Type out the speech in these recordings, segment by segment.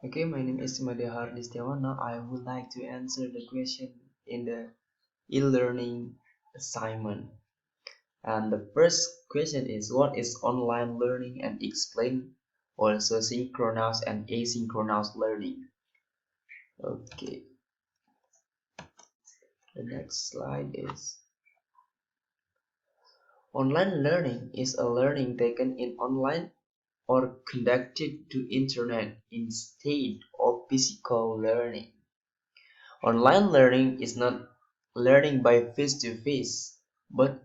Okay, my name is Madehar Listiawan. Now I would like to answer the question in the e-learning assignment. And the first question is, what is online learning, and explain also synchronous and asynchronous learning. Okay, the next slide is, online learning is a learning taken in online or conducted to internet instead of physical learning. Online learning is not learning by face to face, but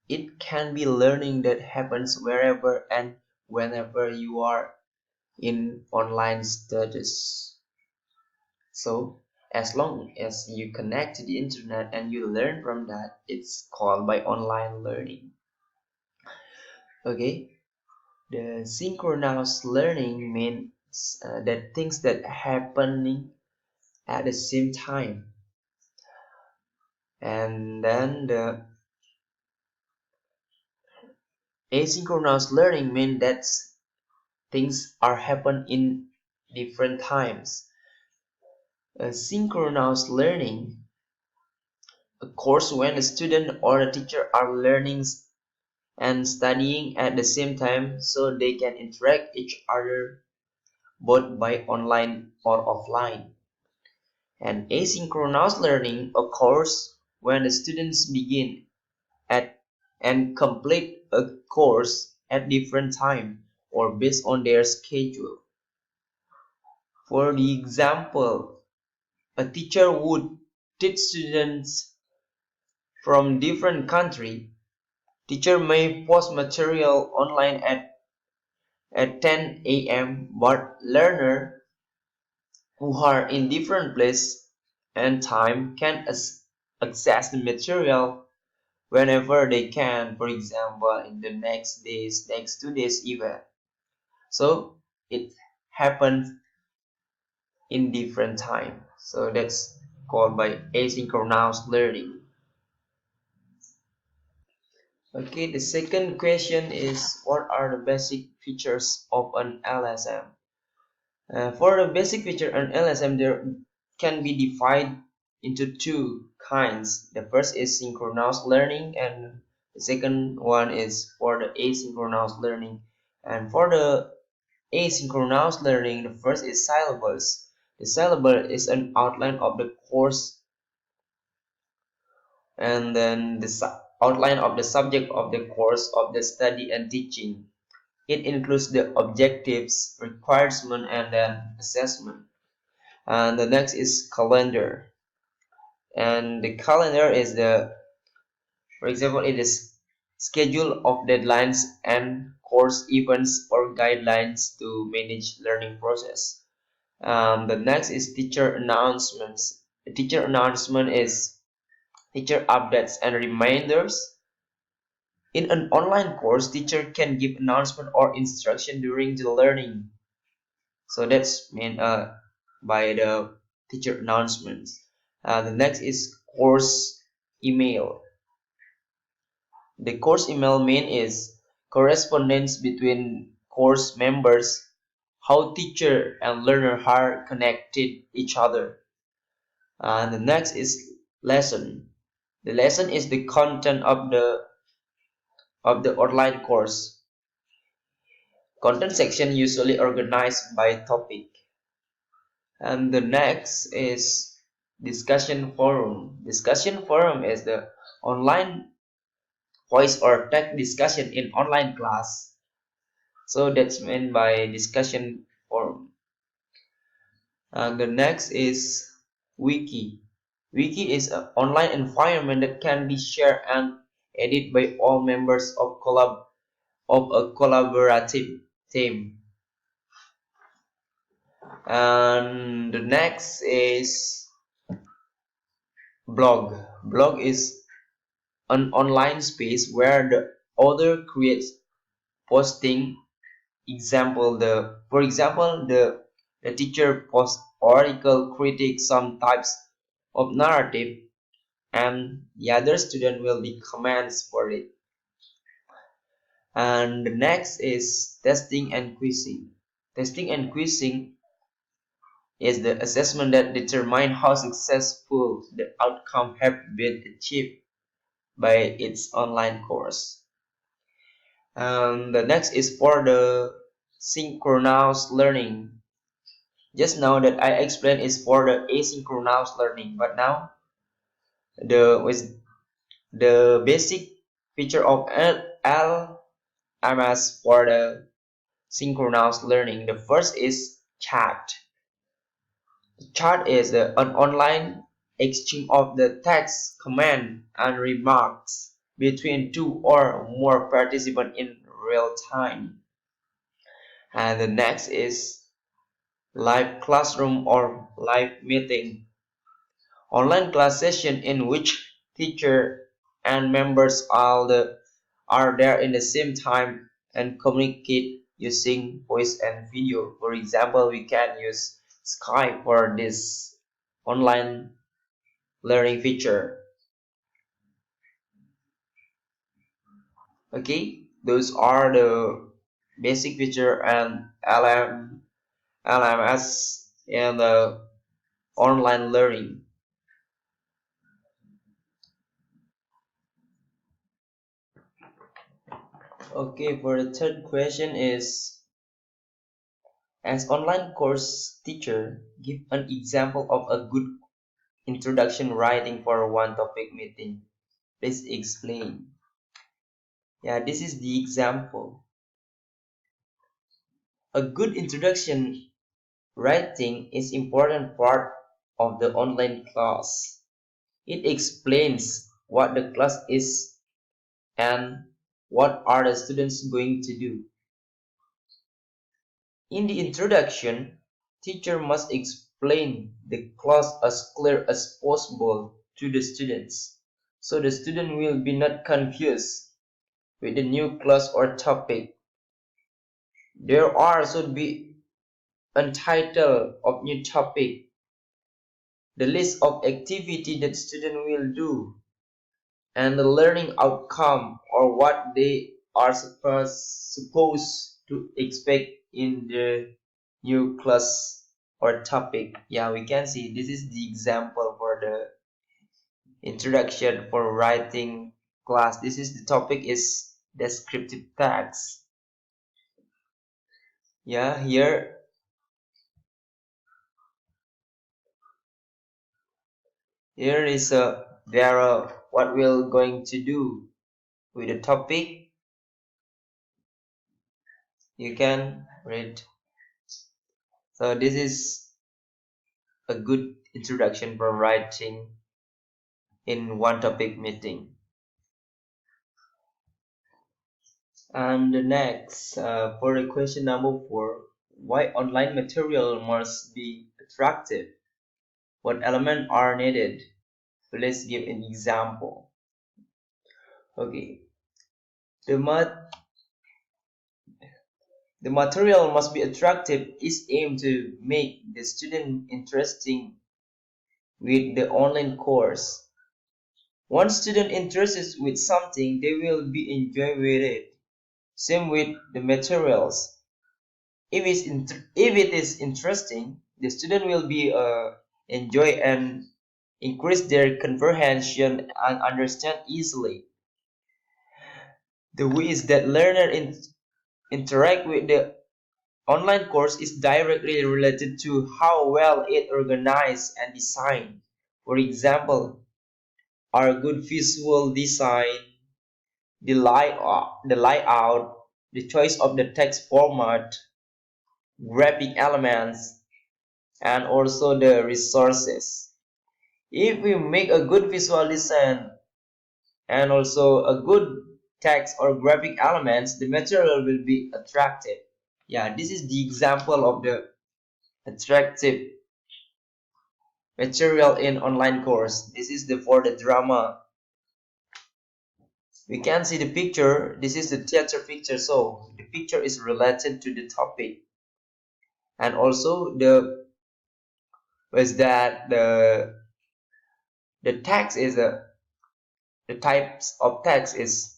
it can be learning that happens wherever and whenever you are in online studies. So, as long as you connect to the internet and you learn from that, it's called by online learning. Okay, the synchronous learning means that things that happening at the same time, and then the asynchronous learning means that things are happen in different times. Synchronous learning, a course when a student or a teacher are learning and studying at the same time, so they can interact each other both by online or offline. And asynchronous learning occurs when the students begin at and complete a course at different time or based on their schedule. For the example, a teacher would teach students from different country. Teacher may post material online at 10 a.m. but learner who are in different place and time can access the material whenever they can, for example in the next 2 days even. So it happens in different time, so that's called by asynchronous learning. Okay, the second question is, what are the basic features of an LSM? For the basic feature an LSM, there can be divided into two kinds. The first is synchronous learning, and the second one is for the asynchronous learning. And for the asynchronous learning, the first is syllabus. The syllabus is an outline of the course, and then the outline of the subject of the course of the study and teaching. It includes the objectives, requirements, and then assessment. And the next is calendar. And the calendar is the, for example, it is schedule of deadlines and course events or guidelines to manage learning process. The next is teacher announcements. The teacher announcement is teacher updates and reminders. In an online course, teacher can give announcement or instruction during the learning. So that's meant by the teacher announcements. The next is course email. The course email mean is correspondence between course members, how teacher and learner are connected each other. And the next is lesson. The lesson is the content of the online course. Content section usually organized by topic. And the next is discussion forum. Discussion forum is the online voice or text discussion in online class. So that's meant by discussion forum. And the next is wiki. Wiki is an online environment that can be shared and edited by all members of a collaborative team. And the next is blog. Blog is an online space where the author creates posting. For example, the teacher posts article critique some types of narrative, and the other student will be comments for it. And the next is testing and quizzing. Testing and quizzing is the assessment that determines how successful the outcome have been achieved by its online course. And the next is for the synchronous learning. Just now that I explained is for the asynchronous learning, but now with the basic feature of LMS for the synchronous learning. The first is chat. Chat is an online exchange of the text, command, and remarks between two or more participants in real time. And the next is live classroom or live meeting. Online class session in which teacher and members are there in the same time and communicate using voice and video. For example, we can use Skype for this online learning feature. Okay, those are the basic feature and LMS and the online learning. Okay, for the third question is, as online course teacher, give an example of a good introduction writing for one topic meeting. Please explain. Yeah, this is the example. A good introduction writing is important part of the online class. It explains what the class is and what are the students going to do. In the introduction, teacher must explain the class as clear as possible to the students, so the student will be not confused with the new class or topic. There are should be a title of new topic, the list of activity that student will do, and the learning outcome or what they are supposed to expect in the new class or topic. Yeah, we can see this is the example for the introduction for writing class. This is the topic is descriptive text. Yeah, here is a there what we're going to do with the topic. You can read. So this is a good introduction for writing in one topic meeting. And the next, for the question number 4, why online material must be attractive? What elements are needed? So let's give an example. Okay, the the material must be attractive is aimed to make the student interesting with the online course. Once student interested with something, they will be enjoy with it. Same with the materials. If it is interesting, the student will be enjoy and increase their comprehension and understand easily. The ways that learner interact with the online course is directly related to how well it organized and designed. For example, our good visual design, the layout, the choice of the text format, graphic elements, and also the resources. If we make a good visual design and also a good text or graphic elements, the material will be attractive. Yeah, this is the example of the attractive material in online course. This is the for the drama. We can see the picture. This is the theater picture, so the picture is related to the topic. And also the text is the types of text is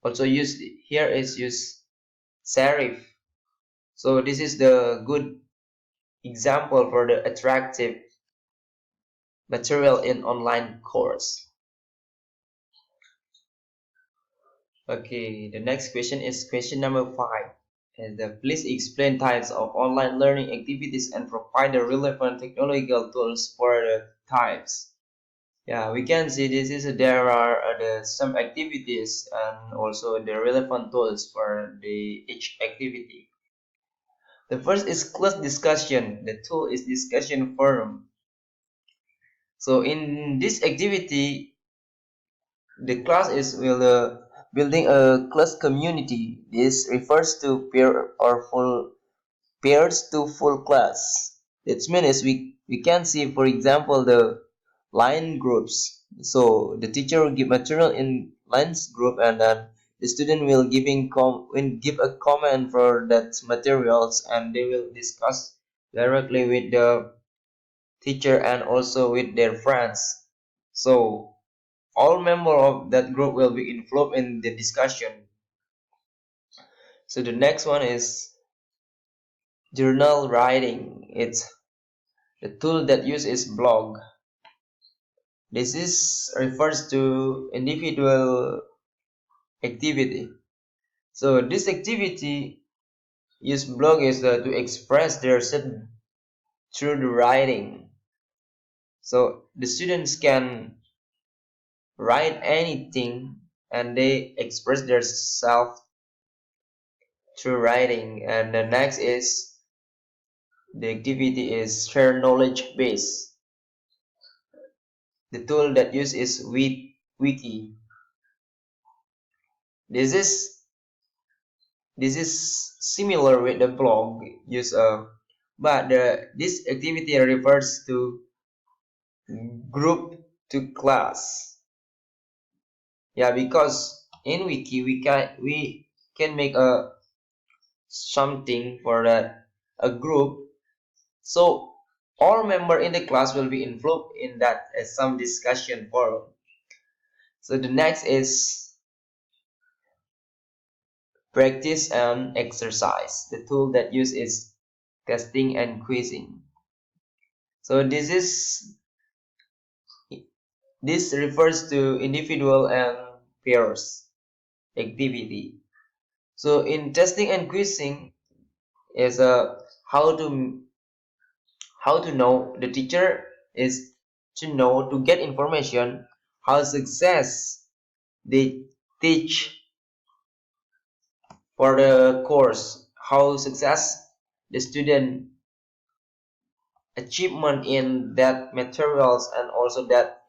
also used here is used serif. So this is the good example for the attractive material in online course. Okay, the next question is question number 5. Please explain types of online learning activities and provide the relevant technological tools for the types. Yeah, we can see this is there are some activities and also the relevant tools for the each activity. The first is class discussion. The tool is discussion forum. So in this activity, the class is building a class community. This refers to peer or full pairs to full class. That means we can see, for example, the line groups. So the teacher will give material in lines group, and then the student will give a comment for that materials, and they will discuss directly with the teacher and also with their friends. So all member of that group will be involved in the discussion. So the next one is journal writing. It's the tool that uses blog. This is refers to individual activity. So this activity use blog is to express their self through the writing. So the students can write anything and they express their self through writing. And the next is the activity is share knowledge base. The tool that use is wiki. This is this is similar with the blog use but this activity refers to group to class. Yeah, because in wiki we can make a something for a group, so all member in the class will be involved in that as some discussion forum. So the next is practice and exercise. The tool that use is testing and quizzing. So this refers to individual and pairs activity. So in testing and quizzing is how to how to know the teacher is to know to get information how success they teach for the course, how success the student achievement in that materials and also that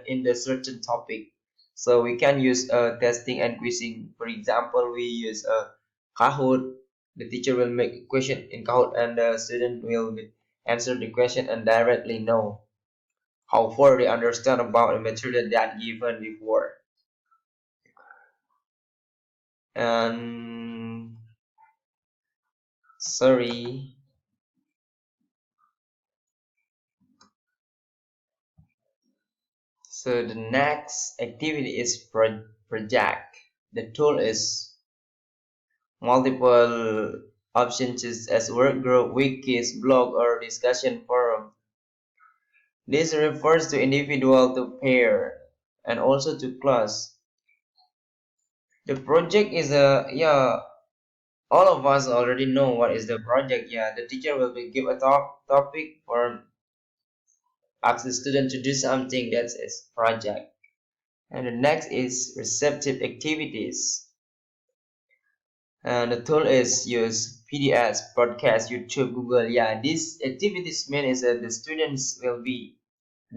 in the certain topic. So we can use testing and quizzing. For example, we use a Kahoot. The teacher will make a question in Kahoot and the student will answer the question and directly know how far they understand about the material that given before. And sorry. So the next activity is project. The tool is multiple options as work group, wikis, blog, or discussion forum. This refers to individual to pair and also to class. The project is a yeah. All of us already know what is the project. Yeah, the teacher will give a topic or ask the student to do something. That's its project. And the next is receptive activities. And the tool is use PDS, broadcast, YouTube, Google. Yeah, these activities mean is that the students will be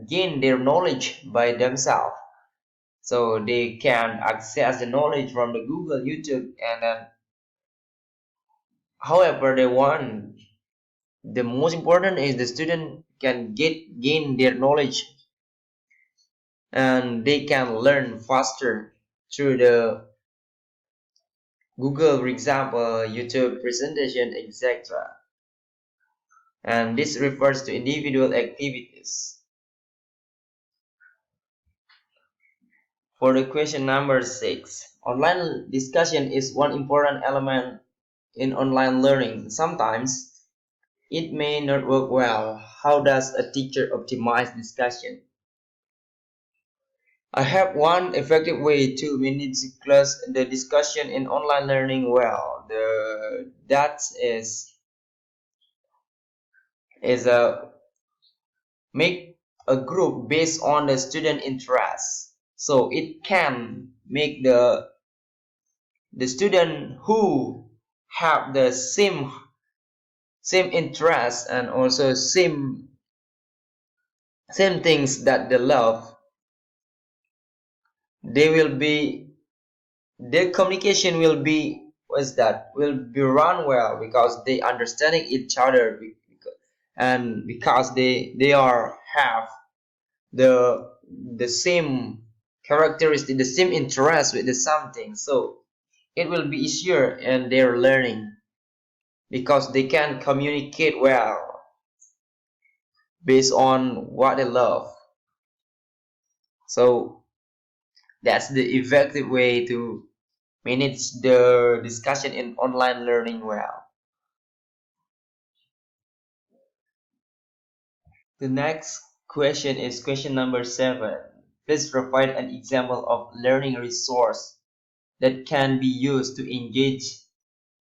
gain their knowledge by themselves. So they can access the knowledge from the Google, YouTube, and then however they want. The most important is the student can gain their knowledge and they can learn faster through the Google, for example, YouTube presentation, etc. And this refers to individual activities. For the question number 6, online discussion is one important element in online learning. Sometimes it may not work well. How does a teacher optimize discussion? I have one effective way to manage the discussion in online learning well. That is a make a group based on the student interest. So it can make the student who have the same interest and also same things that they love, they will be their communication will be what's that will be run well because they understanding each other and because they are have the the same characteristic, the same interest with the something, so it will be easier in their learning because they can communicate well based on what they love. So that's the effective way to manage the discussion in online learning well. The next question is question number 7. Please provide an example of learning resource that can be used to engage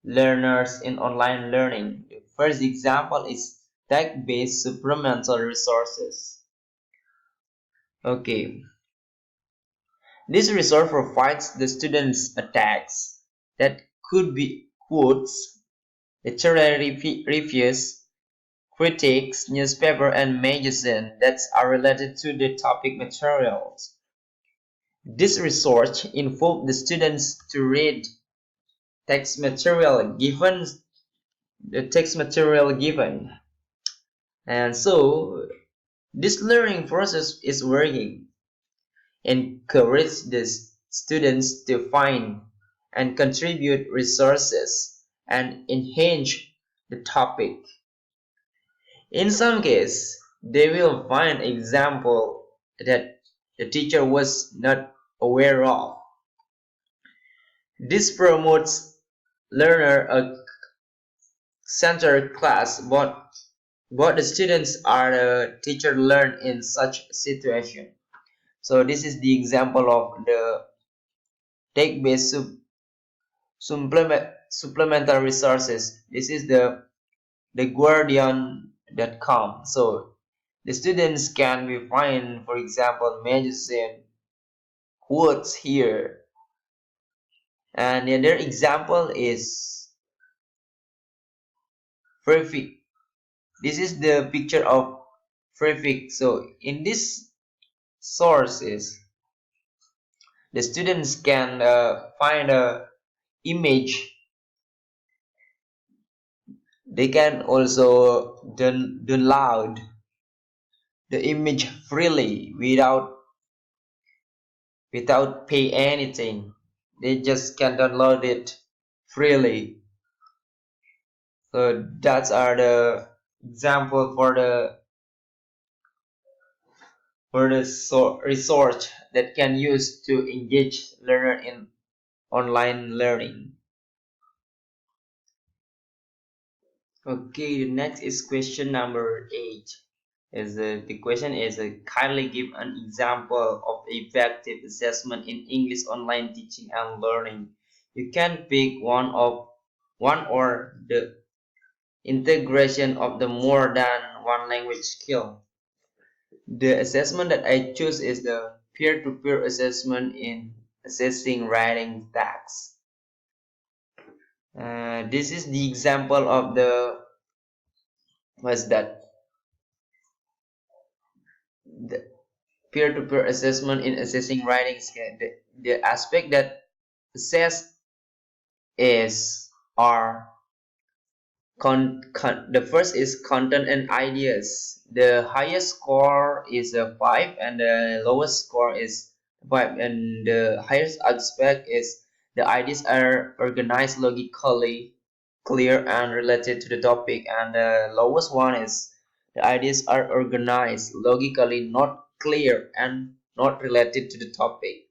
learners in online learning. The first example is tech-based supplemental resources. Okay, this resource provides the students a text that could be quotes, literary reviews, critiques, newspaper, and magazine that are related to the topic materials. This resource involves the students to read text material given the text material given, and so this learning process is working. Encourage the students to find and contribute resources and enhance the topic. In some cases, they will find example that the teacher was not aware of. This promotes learner a centered class, but the students are the teacher learn in such situation. So this is the example of the tech-based supplemental resources. This is the guardian.com. So the students can be find, for example, magazine quotes here, and the other example is prefix. This is the picture of prefix. So in this sources, the students can find a image. They can also download the image freely without pay anything. They just can download it freely. So that's are the example for the resource that can use to engage learner in online learning. Okay, the next is question number 8. The question is kindly give an example of effective assessment in English online teaching and learning. You can pick one or the integration of the more than one language skill. The assessment that I choose is the peer-to-peer assessment in assessing writing tasks. This is the example of the what's that? The peer-to-peer assessment in assessing writing skill. The aspect that assess is are the first is content and ideas. The highest score is a 5 and the lowest score is 5, and the highest aspect is the ideas are organized logically, clear and related to the topic, and the lowest one is the ideas are organized logically, not clear and not related to the topic.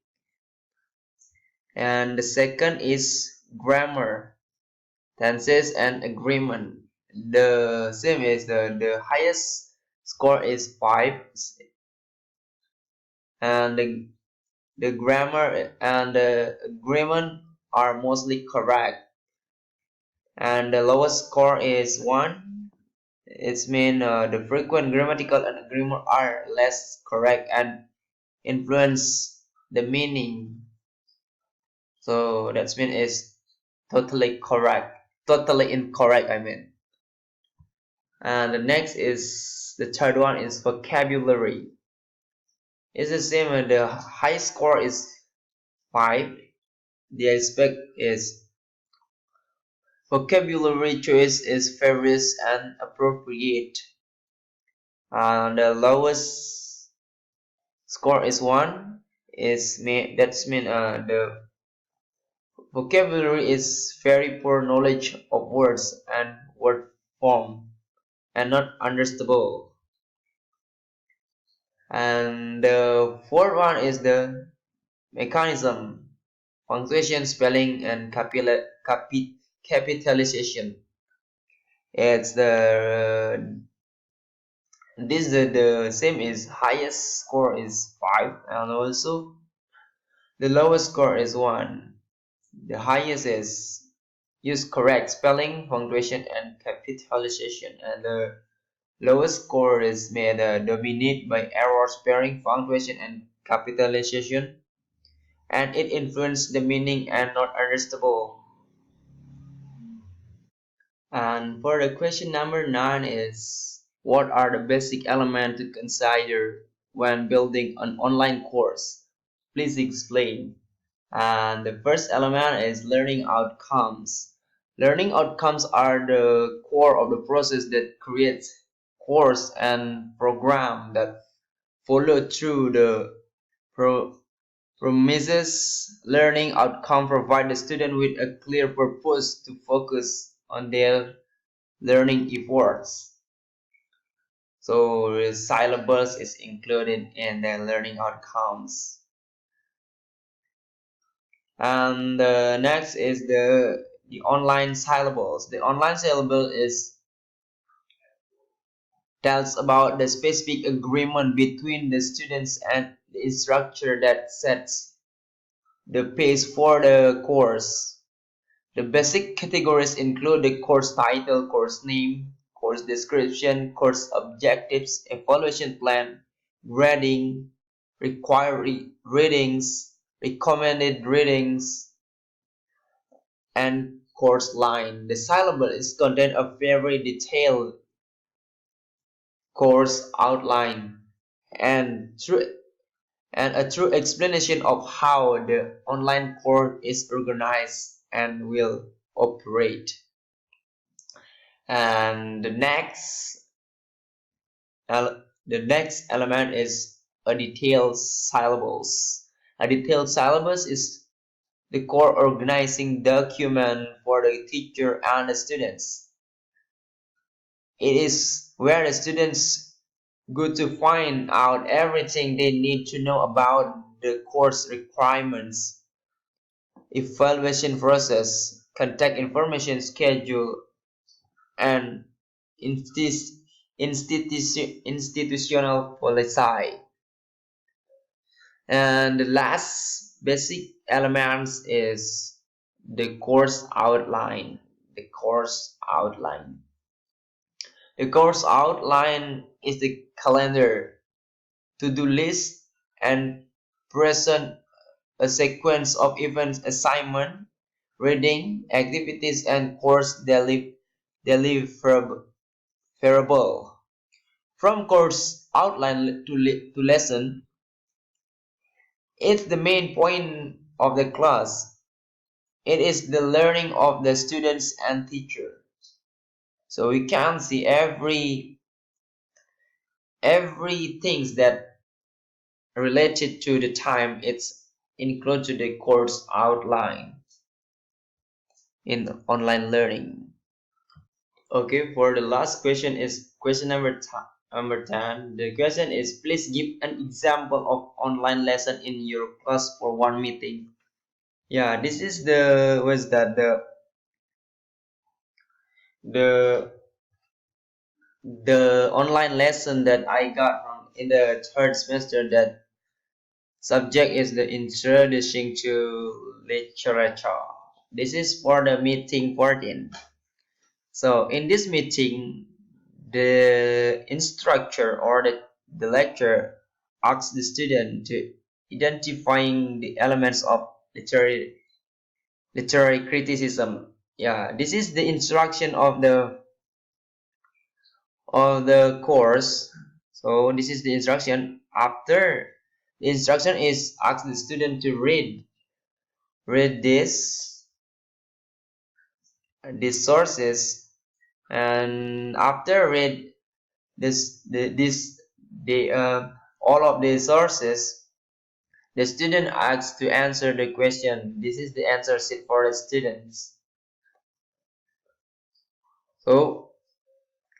And the second is grammar, tenses and agreement. the same is the highest score is 5, and the grammar and the agreement are mostly correct, and the lowest score is 1. It's mean the frequent grammatical and grammar are less correct and influence the meaning. So that's mean is totally correct, totally incorrect, I mean. And the next is the third one is vocabulary. It's the same. The high score is 5. The aspect is vocabulary choice is various and appropriate. And the lowest score is 1. That's mean the vocabulary is very poor knowledge of words and word form and not understandable. And the fourth one is the mechanism, punctuation, spelling, and capitalization. It's the same is highest score is 5, and also the lowest score is 1. The highest is use correct spelling, punctuation, and capitalization, and the lowest score is made dominated by error spelling, punctuation, and capitalization, and it influences the meaning and not understandable. And for the question number 9 is what are the basic elements to consider when building an online course? Please explain. And the first element is learning outcomes. Learning outcomes are the core of the process that creates course and program that follow through the pro promises. Learning outcome provide the student with a clear purpose to focus on their learning efforts. So the syllabus is included in the learning outcomes. And next is the online syllabus. The online syllabus is tells about the specific agreement between the students and the instructor that sets the pace for the course. The basic categories include the course title, course name, course description, course objectives, evaluation plan, grading, required readings, recommended readings, and course line. The syllabus is contain a very detailed course outline and a true explanation of how the online course is organized and will operate. And the next element is a detailed syllabus. A detailed syllabus is the core organizing document for the teacher and the students. It is where the students go to find out everything they need to know about the course requirements, evaluation process, contact information, schedule, and institutional policy. And the last basic elements is the course outline. The course outline. The course outline is the calendar, to-do list, and present a sequence of events, assignment, reading, activities, and course deliverable. From course outline to lesson, it's the main point of the class. It is the learning of the students and teacher. So we can see every things that related to the time it's included to the course outline in online learning. Okay, for the last question is question number 10. The question is please give an example of online lesson in your class for one meeting. Yeah, this is the was that the the online lesson that I got from in the third semester, that subject is the introduction to literature. This is for the meeting 14. So in this meeting, the instructor or the lecturer asks the student to identifying the elements of literary criticism. Yeah, this is the instruction of the course. So this is the instruction. After the instruction is ask the student to read these sources, and after read this the all of the sources, the student asks to answer the question. This is the answer sheet for the students. So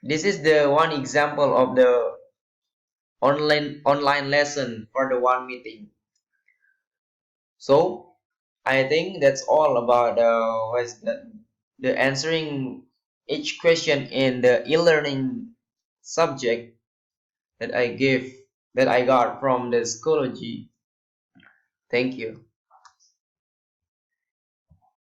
this is the one example of the online lesson for the one meeting. So I think that's all about what's the answering each question in the e-learning subject that I got from the psychology. Thank you.